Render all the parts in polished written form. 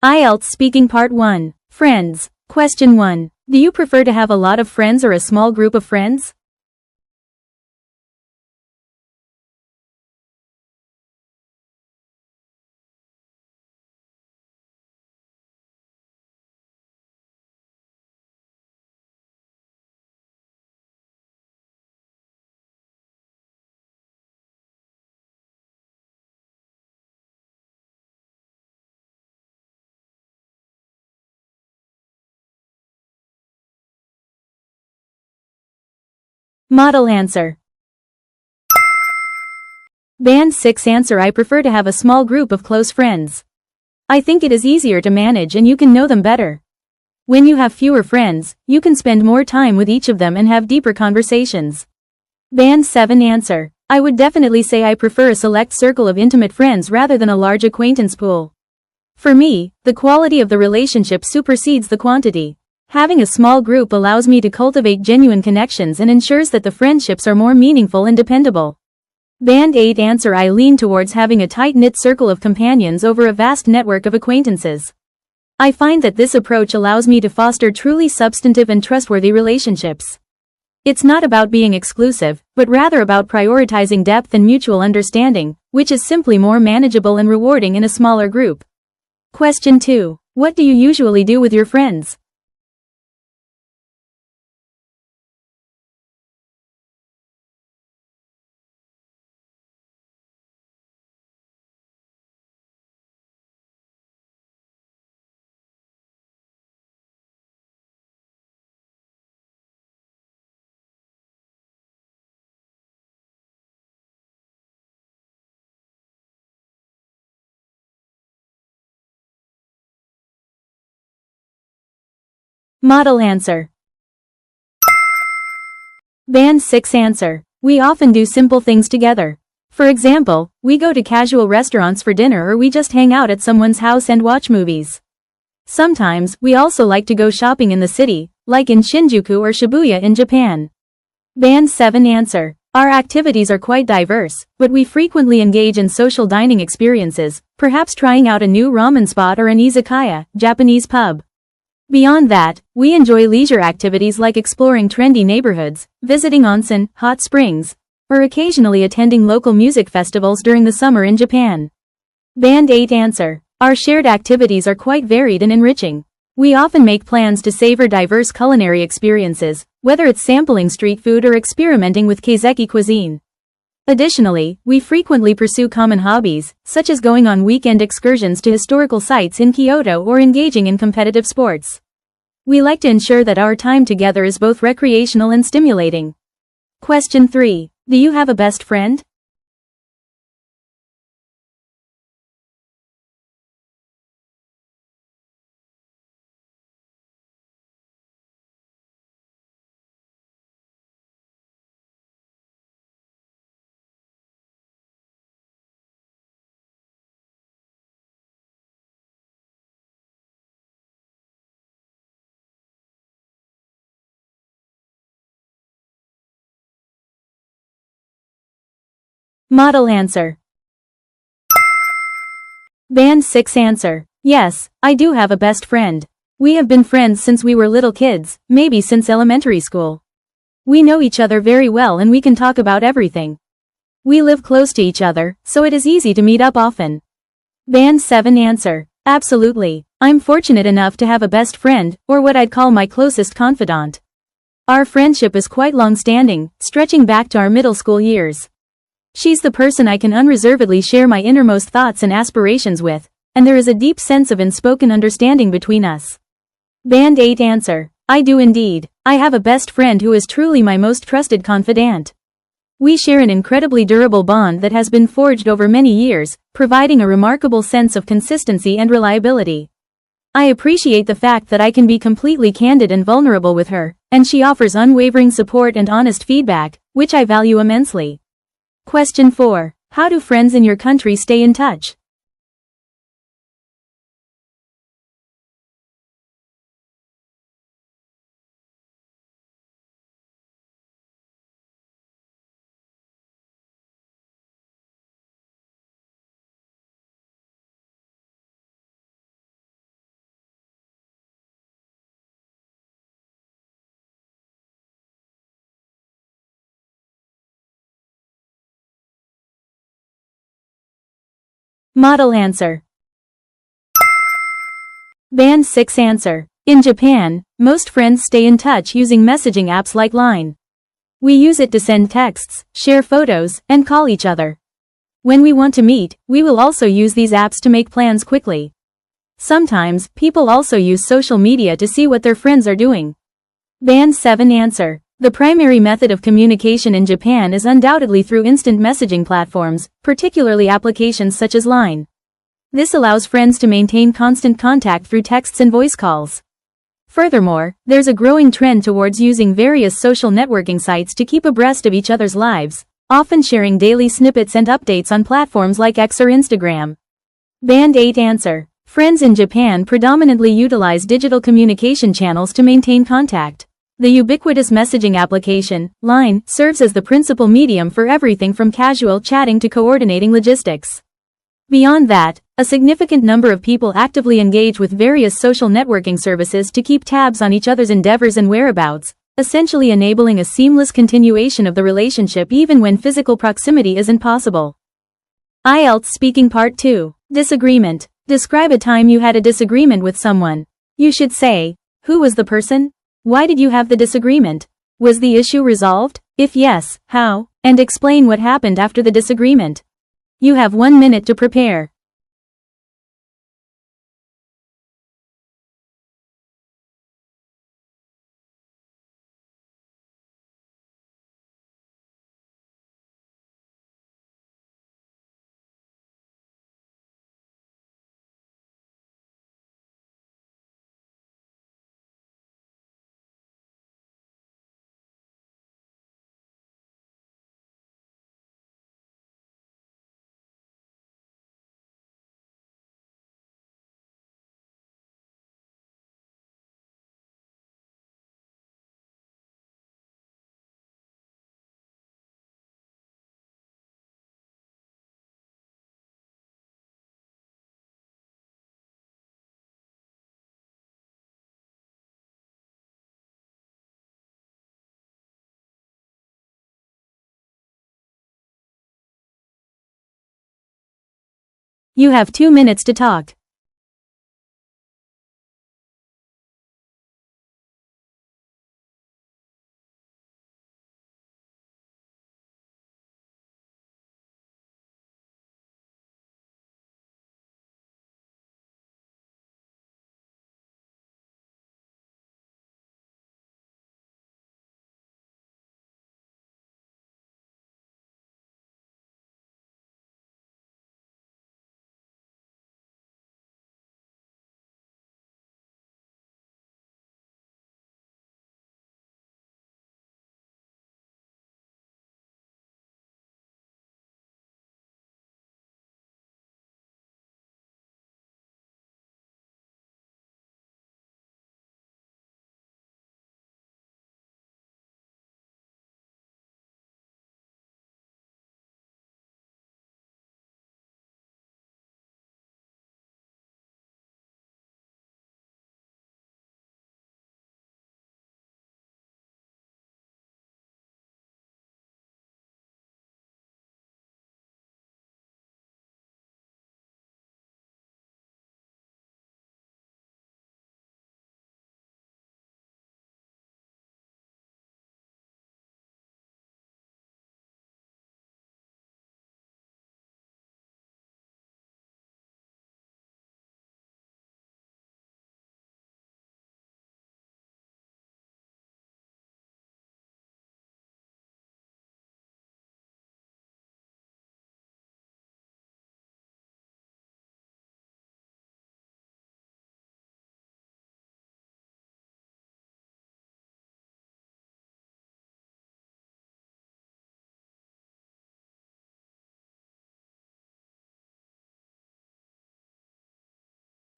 IELTS Speaking Part 1. Friends. Question 1. Do you prefer to have a lot of friends or a small group of friends? Model answer. Band 6 answer. I prefer to have a small group of close friends. I think it is easier to manage and you can know them better. When you have fewer friends, you can spend more time with each of them and have deeper conversations. Band 7 answer. I would definitely say I prefer a select circle of intimate friends rather than a large acquaintance pool. For me, the quality of the relationship supersedes the quantity. Having a small group allows me to cultivate genuine connections and ensures that the friendships are more meaningful and dependable. Band 8 answer. I lean towards having a tight-knit circle of companions over a vast network of acquaintances. I find that this approach allows me to foster truly substantive and trustworthy relationships. It's not about being exclusive, but rather about prioritizing depth and mutual understanding, which is simply more manageable and rewarding in a smaller group. Question 2. What do you usually do with your friends? Model answer. Band 6 answer. We often do simple things together. For example, we go to casual restaurants for dinner or we just hang out at someone's house and watch movies. Sometimes, we also like to go shopping in the city, like in Shinjuku or Shibuya in Japan. Band 7 answer. Our activities are quite diverse, but we frequently engage in social dining experiences, perhaps trying out a new ramen spot or an izakaya, Japanese pub. Beyond that, we enjoy leisure activities like exploring trendy neighborhoods, visiting onsen, hot springs, or occasionally attending local music festivals during the summer in Japan. Band 8 answer. Our shared activities are quite varied and enriching. We often make plans to savor diverse culinary experiences, whether it's sampling street food or experimenting with Keizeki cuisine. Additionally, we frequently pursue common hobbies, such as going on weekend excursions to historical sites in Kyoto or engaging in competitive sports. We like to ensure that our time together is both recreational and stimulating. Question 3. Do you have a best friend? Model answer. Band 6 answer. Yes, I do have a best friend. We have been friends since we were little kids, maybe since elementary school. We know each other very well and we can talk about everything. We live close to each other, so it is easy to meet up often. Band 7 answer. Absolutely. I'm fortunate enough to have a best friend, or what I'd call my closest confidant. Our friendship is quite long-standing, stretching back to our middle school years. She's the person I can unreservedly share my innermost thoughts and aspirations with, and there is a deep sense of unspoken understanding between us. Band 8 answer. I do indeed. I have a best friend who is truly my most trusted confidant. We share an incredibly durable bond that has been forged over many years, providing a remarkable sense of consistency and reliability. I appreciate the fact that I can be completely candid and vulnerable with her, and she offers unwavering support and honest feedback, which I value immensely. Question 4. How do friends in your country stay in touch? Model answer. Band 6 answer. In Japan, most friends stay in touch using messaging apps like LINE. We use it to send texts, share photos, and call each other. When we want to meet, we will also use these apps to make plans quickly. Sometimes, people also use social media to see what their friends are doing. Band 7 answer. The primary method of communication in Japan is undoubtedly through instant messaging platforms, particularly applications such as LINE. This allows friends to maintain constant contact through texts and voice calls. Furthermore, there's a growing trend towards using various social networking sites to keep abreast of each other's lives, often sharing daily snippets and updates on platforms like X or Instagram. Band 8 answer. Friends in Japan predominantly utilize digital communication channels to maintain contact. The ubiquitous messaging application, LINE, serves as the principal medium for everything from casual chatting to coordinating logistics. Beyond that, a significant number of people actively engage with various social networking services to keep tabs on each other's endeavors and whereabouts, essentially enabling a seamless continuation of the relationship even when physical proximity isn't possible. IELTS Speaking Part 2. Disagreement. Describe a time you had a disagreement with someone. You should say, who was the person? Why did you have the disagreement? Was the issue resolved? If yes, how? And explain what happened after the disagreement. You have 1 minute to prepare. You have 2 minutes to talk.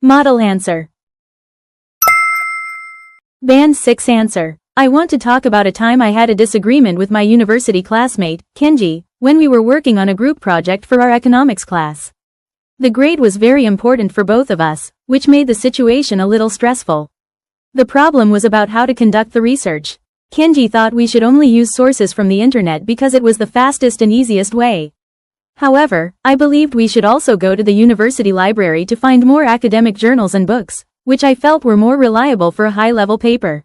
Model answer. Band 6 answer. I want to talk about a time I had a disagreement with my university classmate, Kenji, when we were working on a group project for our economics class. The grade was very important for both of us, which made the situation a little stressful. The problem was about how to conduct the research. Kenji thought we should only use sources from the internet because it was the fastest and easiest way. However, I believed we should also go to the university library to find more academic journals and books, which I felt were more reliable for a high-level paper.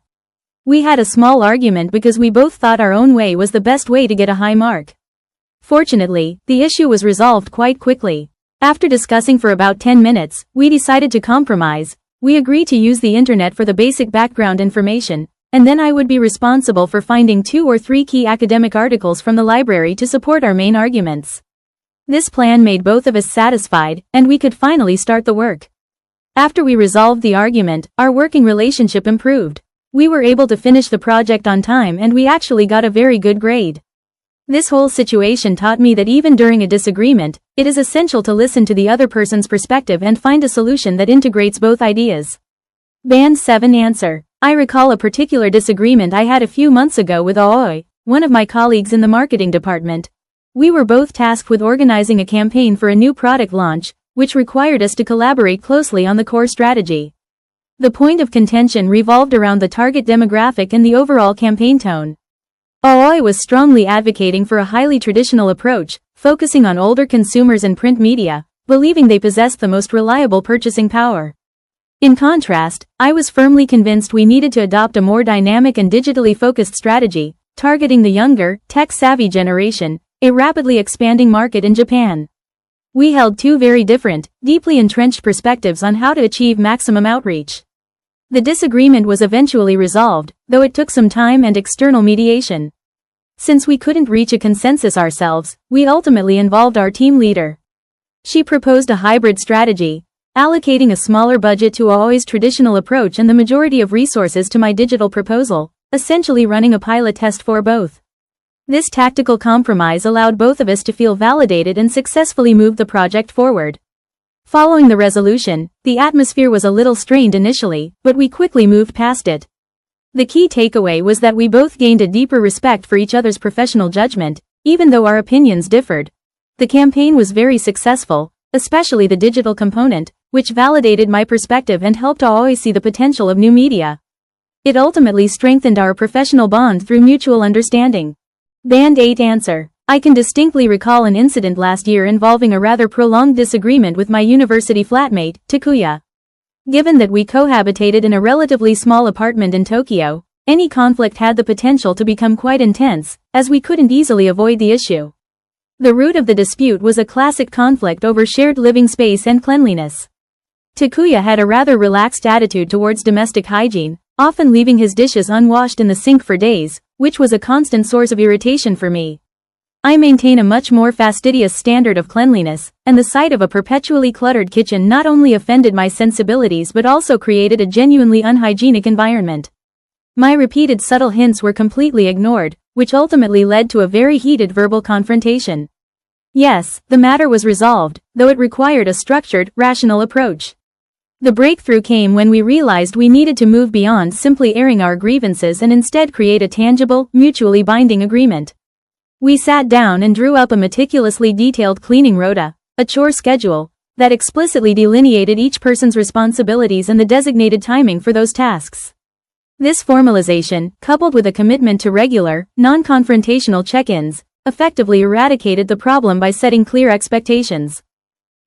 We had a small argument because we both thought our own way was the best way to get a high mark. Fortunately, the issue was resolved quite quickly. After discussing for about 10 minutes, we decided to compromise. We agreed to use the internet for the basic background information, and then I would be responsible for finding 2 or 3 key academic articles from the library to support our main arguments. This plan made both of us satisfied, and we could finally start the work. After we resolved the argument, our working relationship improved. We were able to finish the project on time and we actually got a very good grade. This whole situation taught me that even during a disagreement, it is essential to listen to the other person's perspective and find a solution that integrates both ideas. Band 7 Answer. I recall a particular disagreement I had a few months ago with Aoi, one of my colleagues in the marketing department. We were both tasked with organizing a campaign for a new product launch, which required us to collaborate closely on the core strategy. The point of contention revolved around the target demographic and the overall campaign tone. Aoi was strongly advocating for a highly traditional approach, focusing on older consumers and print media, believing they possessed the most reliable purchasing power. In contrast, I was firmly convinced we needed to adopt a more dynamic and digitally focused strategy, targeting the younger, tech-savvy generation, a rapidly expanding market in Japan. We held 2 very different, deeply entrenched perspectives on how to achieve maximum outreach. The disagreement was eventually resolved, though it took some time and external mediation. Since we couldn't reach a consensus ourselves, we ultimately involved our team leader. She proposed a hybrid strategy, allocating a smaller budget to Aoi's traditional approach and the majority of resources to my digital proposal, essentially running a pilot test for both. This tactical compromise allowed both of us to feel validated and successfully moved the project forward. Following the resolution, the atmosphere was a little strained initially, but we quickly moved past it. The key takeaway was that we both gained a deeper respect for each other's professional judgment, even though our opinions differed. The campaign was very successful, especially the digital component, which validated my perspective and helped Aoi see the potential of new media. It ultimately strengthened our professional bond through mutual understanding. Band 8 Answer. I can distinctly recall an incident last year involving a rather prolonged disagreement with my university flatmate, Takuya. Given that we cohabitated in a relatively small apartment in Tokyo, any conflict had the potential to become quite intense, as we couldn't easily avoid the issue. The root of the dispute was a classic conflict over shared living space and cleanliness. Takuya had a rather relaxed attitude towards domestic hygiene, often leaving his dishes unwashed in the sink for days, which was a constant source of irritation for me. I maintain a much more fastidious standard of cleanliness, and the sight of a perpetually cluttered kitchen not only offended my sensibilities but also created a genuinely unhygienic environment. My repeated subtle hints were completely ignored, which ultimately led to a very heated verbal confrontation. Yes, the matter was resolved, though it required a structured, rational approach. The breakthrough came when we realized we needed to move beyond simply airing our grievances and instead create a tangible, mutually binding agreement. We sat down and drew up a meticulously detailed cleaning rota, a chore schedule, that explicitly delineated each person's responsibilities and the designated timing for those tasks. This formalization, coupled with a commitment to regular, non-confrontational check-ins, effectively eradicated the problem by setting clear expectations.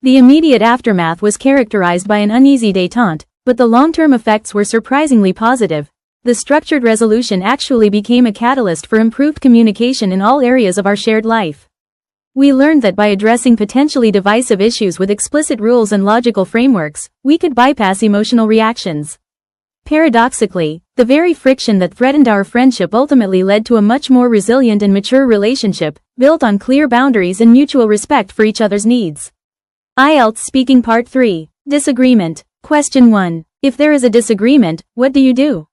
The immediate aftermath was characterized by an uneasy détente, but the long-term effects were surprisingly positive. The structured resolution actually became a catalyst for improved communication in all areas of our shared life. We learned that by addressing potentially divisive issues with explicit rules and logical frameworks, we could bypass emotional reactions. Paradoxically, the very friction that threatened our friendship ultimately led to a much more resilient and mature relationship, built on clear boundaries and mutual respect for each other's needs. IELTS Speaking Part 3. Disagreement. Question 1. If there is a disagreement, what do you do?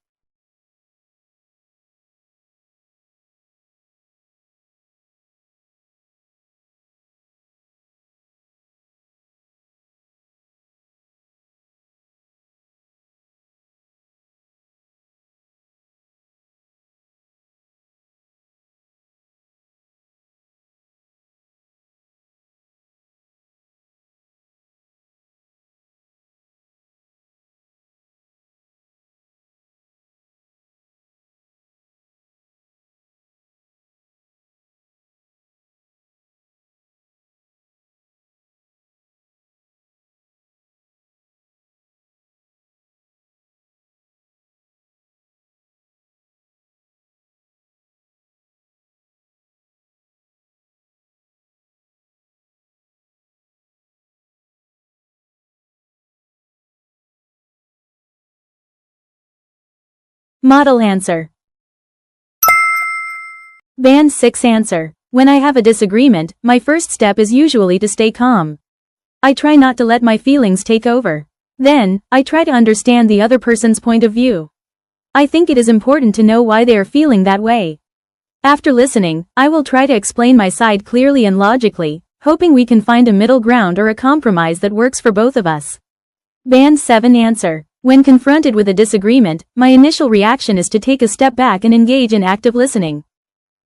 Model answer. Band 6 answer. When I have a disagreement, my first step is usually to stay calm. I try not to let my feelings take over. Then, I try to understand the other person's point of view. I think it is important to know why they are feeling that way. After listening, I will try to explain my side clearly and logically, hoping we can find a middle ground or a compromise that works for both of us. Band 7 answer. When confronted with a disagreement, my initial reaction is to take a step back and engage in active listening.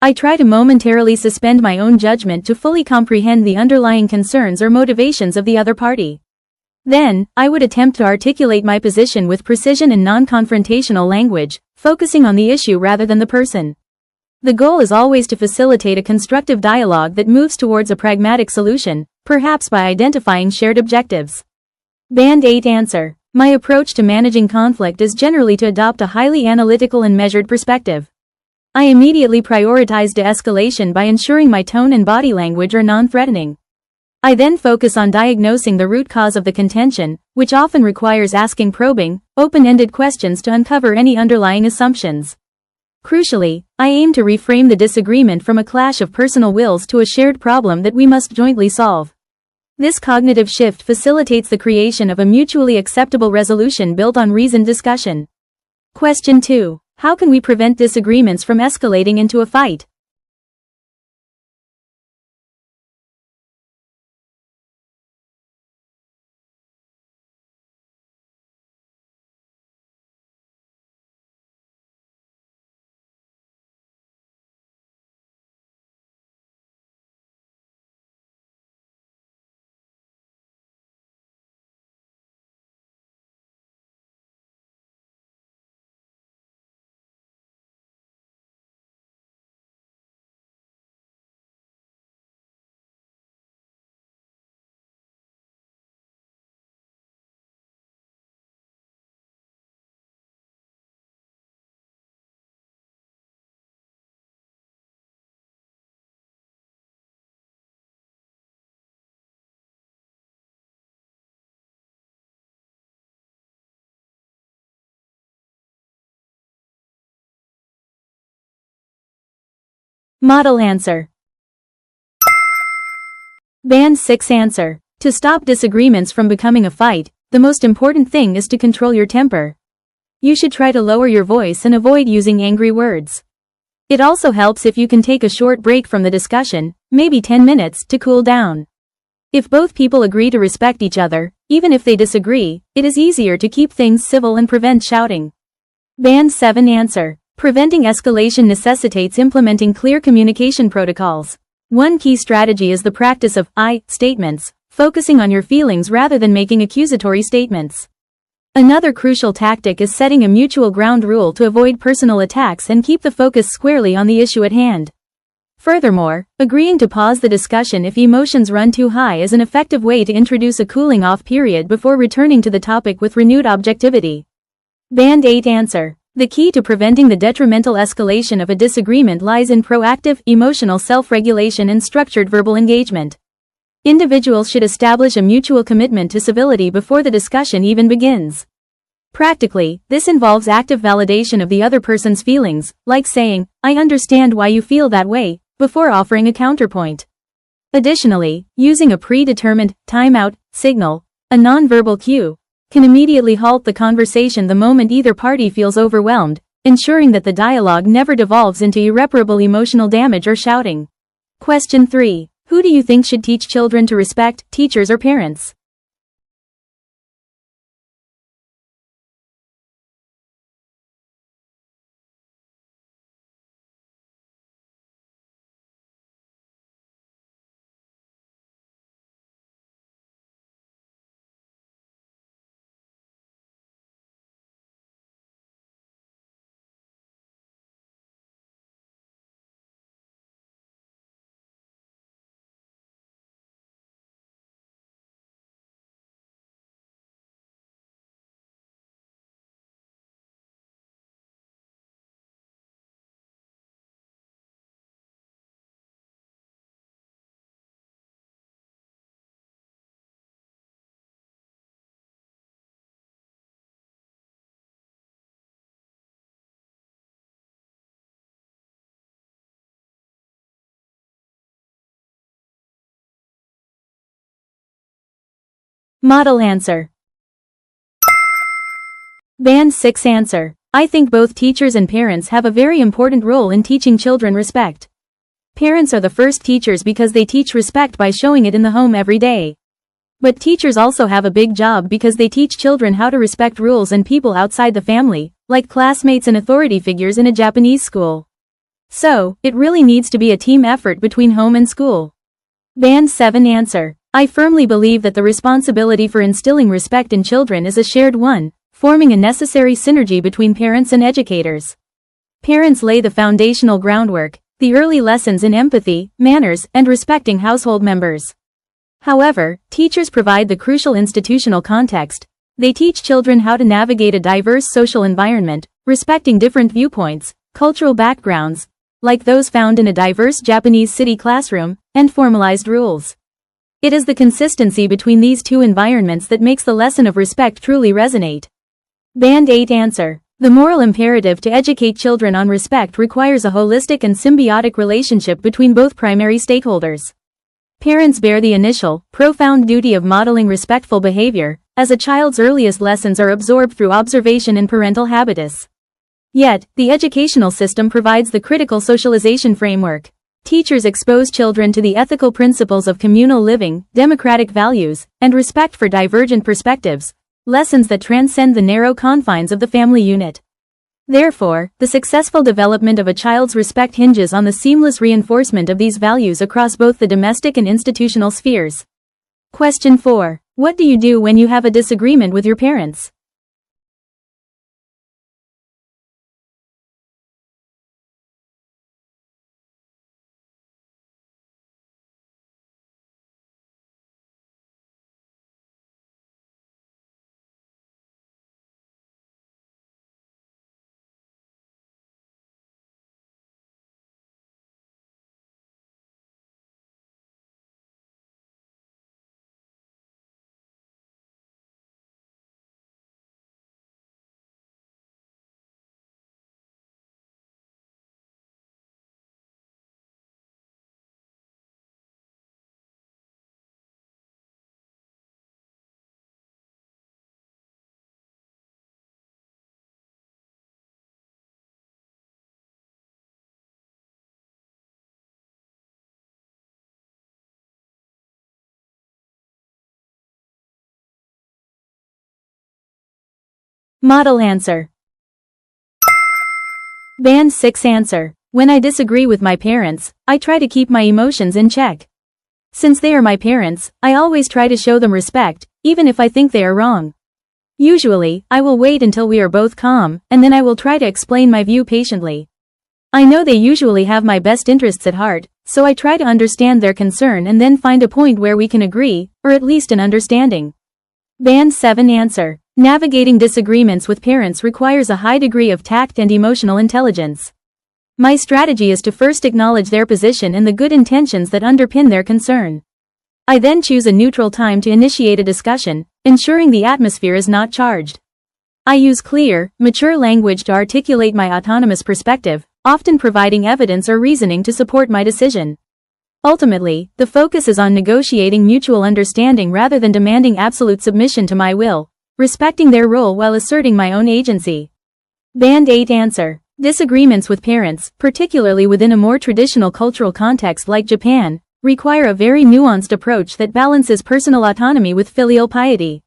I try to momentarily suspend my own judgment to fully comprehend the underlying concerns or motivations of the other party. Then, I would attempt to articulate my position with precision and non-confrontational language, focusing on the issue rather than the person. The goal is always to facilitate a constructive dialogue that moves towards a pragmatic solution, perhaps by identifying shared objectives. Band 8 answer. My approach to managing conflict is generally to adopt a highly analytical and measured perspective. I immediately prioritize de-escalation by ensuring my tone and body language are non-threatening. I then focus on diagnosing the root cause of the contention, which often requires asking probing, open-ended questions to uncover any underlying assumptions. Crucially, I aim to reframe the disagreement from a clash of personal wills to a shared problem that we must jointly solve. This cognitive shift facilitates the creation of a mutually acceptable resolution built on reasoned discussion. Question 2. How can we prevent disagreements from escalating into a fight? Model answer. Band 6 answer. To stop disagreements from becoming a fight, the most important thing is to control your temper. You should try to lower your voice and avoid using angry words. It also helps if you can take a short break from the discussion, maybe 10 minutes, to cool down. If both people agree to respect each other, even if they disagree, it is easier to keep things civil and prevent shouting. Band 7 answer. Preventing escalation necessitates implementing clear communication protocols. One key strategy is the practice of I statements, focusing on your feelings rather than making accusatory statements. Another crucial tactic is setting a mutual ground rule to avoid personal attacks and keep the focus squarely on the issue at hand. Furthermore, agreeing to pause the discussion if emotions run too high is an effective way to introduce a cooling-off period before returning to the topic with renewed objectivity. Band 8 answer. The key to preventing the detrimental escalation of a disagreement lies in proactive, emotional self-regulation and structured verbal engagement. Individuals should establish a mutual commitment to civility before the discussion even begins. Practically, this involves active validation of the other person's feelings, like saying, "I understand why you feel that way," before offering a counterpoint. Additionally, using a predetermined timeout signal, a nonverbal cue, can immediately halt the conversation the moment either party feels overwhelmed, ensuring that the dialogue never devolves into irreparable emotional damage or shouting. Question 3. Who do you think should teach children to respect, teachers or parents? Model answer. Band 6 answer. I think both teachers and parents have a very important role in teaching children respect. Parents are the first teachers because they teach respect by showing it in the home every day. But teachers also have a big job because they teach children how to respect rules and people outside the family, like classmates and authority figures in a Japanese school. So, it really needs to be a team effort between home and school. Band 7 answer. I firmly believe that the responsibility for instilling respect in children is a shared one, forming a necessary synergy between parents and educators. Parents lay the foundational groundwork, the early lessons in empathy, manners, and respecting household members. However, teachers provide the crucial institutional context. They teach children how to navigate a diverse social environment, respecting different viewpoints, cultural backgrounds, like those found in a diverse Japanese city classroom, and formalized rules. It is the consistency between these two environments that makes the lesson of respect truly resonate. Band 8 answer. The moral imperative to educate children on respect requires a holistic and symbiotic relationship between both primary stakeholders. Parents bear the initial, profound duty of modeling respectful behavior, as a child's earliest lessons are absorbed through observation and parental habitus. Yet, the educational system provides the critical socialization framework. Teachers expose children to the ethical principles of communal living, democratic values, and respect for divergent perspectives, lessons that transcend the narrow confines of the family unit. Therefore, the successful development of a child's respect hinges on the seamless reinforcement of these values across both the domestic and institutional spheres. Question 4. What do you do when you have a disagreement with your parents? Model answer. Band 6 answer. When I disagree with my parents, I try to keep my emotions in check. Since they are my parents, I always try to show them respect, even if I think they are wrong. Usually, I will wait until we are both calm, and then I will try to explain my view patiently. I know they usually have my best interests at heart, so I try to understand their concern and then find a point where we can agree, or at least an understanding. Band 7 answer. Navigating disagreements with parents requires a high degree of tact and emotional intelligence. My strategy is to first acknowledge their position and the good intentions that underpin their concern. I then choose a neutral time to initiate a discussion, ensuring the atmosphere is not charged. I use clear, mature language to articulate my autonomous perspective, often providing evidence or reasoning to support my decision. Ultimately, the focus is on negotiating mutual understanding rather than demanding absolute submission to my will, respecting their role while asserting my own agency. Band 8 answer. Disagreements with parents, particularly within a more traditional cultural context like Japan, require a very nuanced approach that balances personal autonomy with filial piety.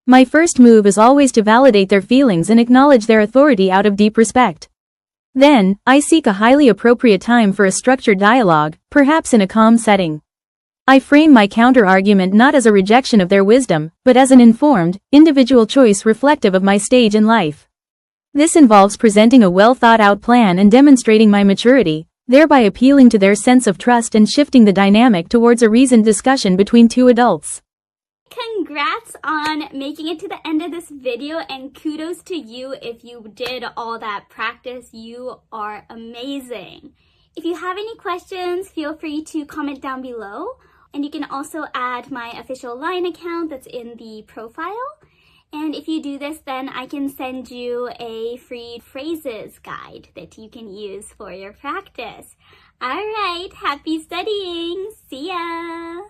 My first move is always to validate their feelings and acknowledge their authority out of deep respect. Then, I seek a highly appropriate time for a structured dialogue, perhaps in a calm setting. I frame my counter-argument not as a rejection of their wisdom, but as an informed, individual choice reflective of my stage in life. This involves presenting a well-thought-out plan and demonstrating my maturity, thereby appealing to their sense of trust and shifting the dynamic towards a reasoned discussion between two adults. Congrats on making it to the end of this video, and kudos to you if you did all that practice. You are amazing. If you have any questions, feel free to comment down below. And you can also add my official LINE account that's in the profile. And if you do this, then I can send you a free phrases guide that you can use for your practice. All right, happy studying. See ya.